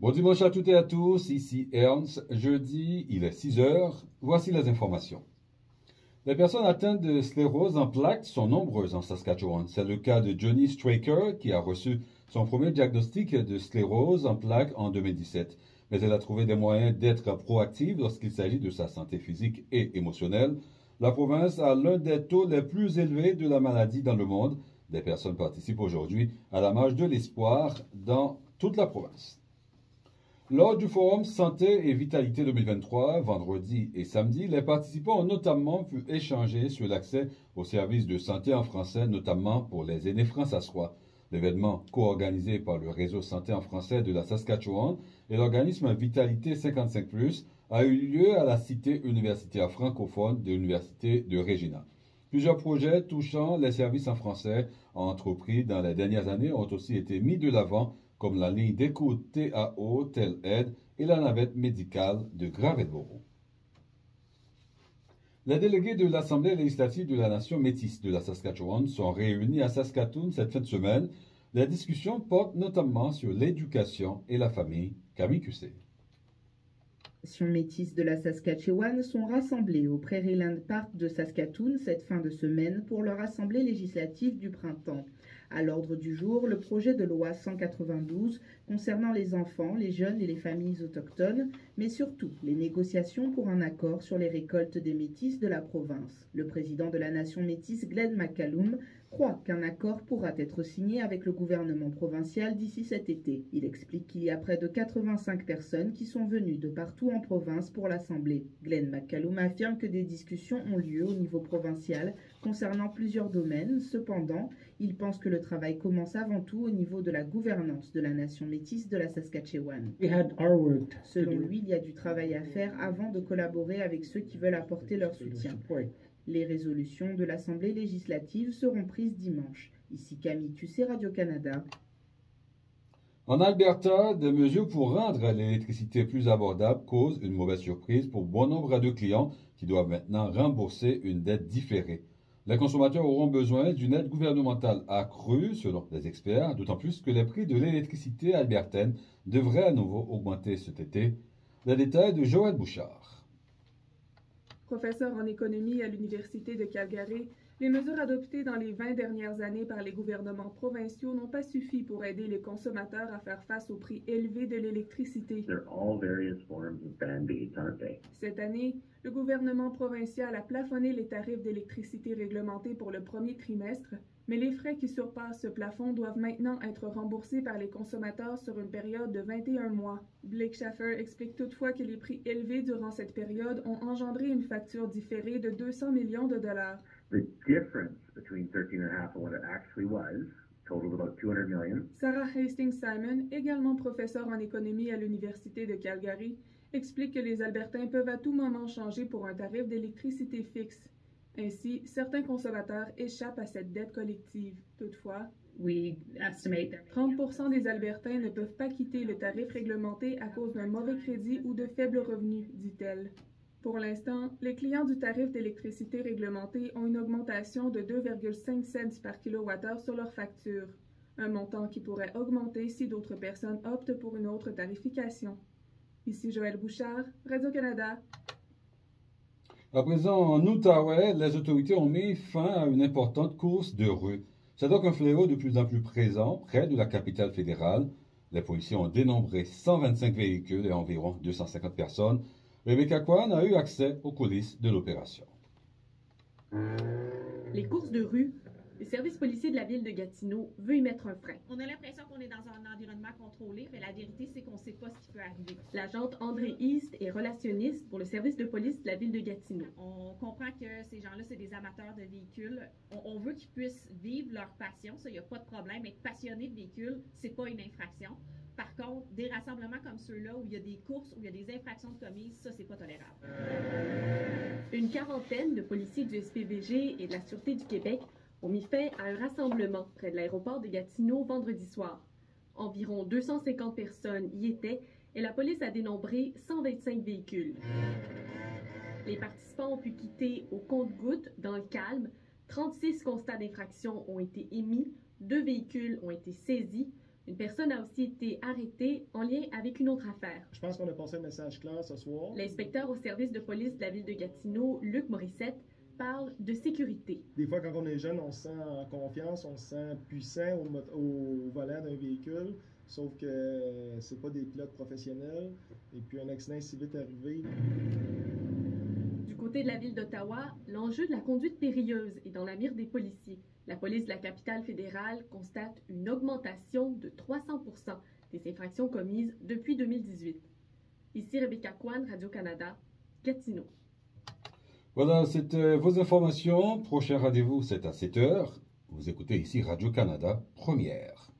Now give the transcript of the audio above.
Bon dimanche à toutes et à tous, ici Ernst. Jeudi, il est 6 heures. Voici les informations. Les personnes atteintes de sclérose en plaques sont nombreuses en Saskatchewan. C'est le cas de Johnny Straker qui a reçu son premier diagnostic de sclérose en plaques en 2017. Mais elle a trouvé des moyens d'être proactive lorsqu'il s'agit de sa santé physique et émotionnelle. La province a l'un des taux les plus élevés de la maladie dans le monde. Des personnes participent aujourd'hui à la marche de l'espoir dans toute la province. Lors du Forum Santé et Vitalité 2023, vendredi et samedi, les participants ont notamment pu échanger sur l'accès aux services de santé en français, notamment pour les aînés francessois. L'événement, co-organisé par le réseau santé en français de la Saskatchewan et l'organisme Vitalité 55+, a eu lieu à la cité universitaire francophone de l'Université de Regina. Plusieurs projets touchant les services en français entrepris dans les dernières années ont aussi été mis de l'avant, comme la ligne d'écoute TAO Tel-Aide et la navette médicale de Gravelboro. Les délégués de l'Assemblée législative de la Nation métisse de la Saskatchewan sont réunis à Saskatoon cette fin de semaine. Les discussions portent notamment sur l'éducation et la famille. Camille Cussé. Les nations métisses de la Saskatchewan sont rassemblées au Prairieland Park de Saskatoon cette fin de semaine pour leur assemblée législative du printemps. À l'ordre du jour, le projet de loi 192 concernant les enfants, les jeunes et les familles autochtones, mais surtout les négociations pour un accord sur les récoltes des métis de la province. Le président de la nation métisse, Glenn McCallum, croit qu'un accord pourra être signé avec le gouvernement provincial d'ici cet été. Il explique qu'il y a près de 85 personnes qui sont venues de partout en province pour l'Assemblée. Glenn McCallum affirme que des discussions ont lieu au niveau provincial concernant plusieurs domaines. Cependant, il pense que le travail commence avant tout au niveau de la gouvernance de la nation métisse de la Saskatchewan. Selon lui, il y a du travail à faire avant de collaborer avec ceux qui veulent apporter leur soutien. Les résolutions de l'Assemblée législative seront prises dimanche. Ici Camille Cussé, Radio-Canada. En Alberta, des mesures pour rendre l'électricité plus abordable causent une mauvaise surprise pour bon nombre de clients qui doivent maintenant rembourser une dette différée. Les consommateurs auront besoin d'une aide gouvernementale accrue, selon les experts, d'autant plus que les prix de l'électricité albertaine devraient à nouveau augmenter cet été. Les détails de Joël Bouchard. Professeur en économie à l'Université de Calgary, les mesures adoptées dans les 20 dernières années par les gouvernements provinciaux n'ont pas suffi pour aider les consommateurs à faire face au prix élevé de l'électricité. Cette année, le gouvernement provincial a plafonné les tarifs d'électricité réglementés pour le premier trimestre, mais les frais qui surpassent ce plafond doivent maintenant être remboursés par les consommateurs sur une période de 21 mois. Blake Schaffer explique toutefois que les prix élevés durant cette période ont engendré une facture différée de 200 millions de dollars. Sarah Hastings-Simon, également professeure en économie à l'Université de Calgary, explique que les Albertains peuvent à tout moment changer pour un tarif d'électricité fixe. Ainsi, certains consommateurs échappent à cette dette collective. Toutefois, 30% des Albertains ne peuvent pas quitter le tarif réglementé à cause d'un mauvais crédit ou de faibles revenus, dit-elle. Pour l'instant, les clients du tarif d'électricité réglementé ont une augmentation de 2,5 cents par kilowattheure sur leur facture, un montant qui pourrait augmenter si d'autres personnes optent pour une autre tarification. Ici Joël Bouchard, Radio-Canada. À présent, en Outaouais, les autorités ont mis fin à une importante course de rue. C'est donc un fléau de plus en plus présent près de la capitale fédérale. Les policiers ont dénombré 125 véhicules et environ 250 personnes. Rebecca Kwan a eu accès aux coulisses de l'opération. Les courses de rue, le service policier de la ville de Gatineau veut y mettre un frein. On a l'impression qu'on est dans un environnement contrôlé, mais la vérité, c'est qu'on ne sait pas ce qui peut arriver. L'agente André East est relationniste pour le service de police de la ville de Gatineau. On comprend que ces gens-là, c'est des amateurs de véhicules. On veut qu'ils puissent vivre leur passion, ça, il n'y a pas de problème. Être passionné de véhicules, c'est pas une infraction. Par contre, des rassemblements comme ceux-là, où il y a des courses, où il y a des infractions de commises, ça, c'est pas tolérable. Une quarantaine de policiers du SPVG et de la Sûreté du Québec ont mis fin à un rassemblement près de l'aéroport de Gatineau vendredi soir. Environ 250 personnes y étaient et la police a dénombré 125 véhicules. Les participants ont pu quitter au compte-gouttes dans le calme. 36 constats d'infraction ont été émis, 2 véhicules ont été saisis. Une personne a aussi été arrêtée en lien avec une autre affaire. Je pense qu'on a passé un message clair ce soir. L'inspecteur au service de police de la ville de Gatineau, Luc Morissette, parle de sécurité. Des fois, quand on est jeune, on se sent en confiance, on se sent puissant au volant d'un véhicule, sauf que c'est pas des pilotes professionnels. Et puis un accident est si vite arrivé. Du côté de la ville d'Ottawa, l'enjeu de la conduite périlleuse est dans la mire des policiers. La police de la capitale fédérale constate une augmentation de 300% des infractions commises depuis 2018. Ici Rebecca Kwan, Radio-Canada, Gatineau. Voilà, c'était vos informations. Prochain rendez-vous, c'est à 7h. Vous écoutez ici Radio-Canada, première.